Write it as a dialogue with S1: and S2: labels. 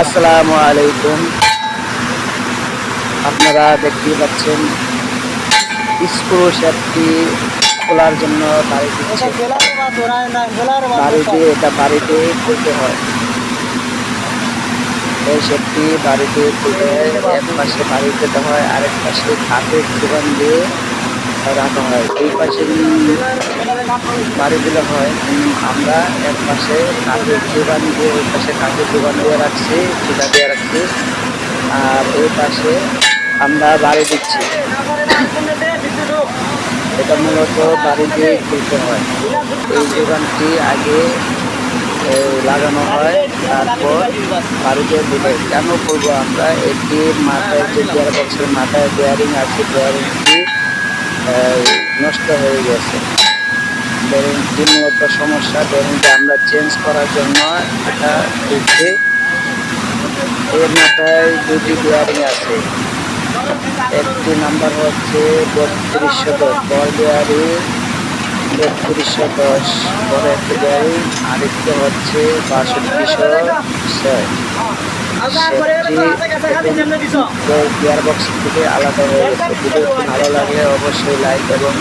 S1: আসসালামু আলাইকুম। আপনারা দেখতেই পাচ্ছেন স্ক্রু শ্যাফটটি খোলার জন্য বাড়ি দিচ্ছে। বাড়িতে খুলতে হয়। এই শ্যাফটটি বাড়িতে খুলতে হয়, এক পাশে বাড়ি দিতে হয়, আরেক পাশে কাঠের যোগান দিয়ে রাখা হয়। দুই পাশে বাড়ি দিলে হয়। আমরা এক পাশে কাঠের যোগান দিয়ে, ওই পাশে কাঠের যোগান দিয়ে রাখছি, ঠিকা দিয়ে রাখছি, আর এই পাশে আমরা বাড়ি দিচ্ছি। এটা মূলত বাড়ি দিয়ে খুলতে হয়। এই যোগানটি আগে লাগানো হয়, তারপর বাড়িতে দিলে। কেন করবো আমরা? এটি মাথায় যে গিয়ার বক্সের মাথায় বেয়ারিং আছে, বেয়ারিংটি নষ্ট হয়ে গেছে। বেয়ারিংটি মূলত সমস্যা। বেয়ারিংটি আমরা চেঞ্জ করার জন্য এটা দিচ্ছি। এর মাথায় দুটি বেয়ারিং আছে। একটি নাম্বার হচ্ছে 3210 বড় বেয়ারিং, 3210 বড় একটি বেয়ারিং, আরেকটি হচ্ছে 6206। গিয়ার বক্স থেকে আলাদা হয়ে গেছে। ভিডিওটি ভালো লাগলে অবশ্যই লাইক এবং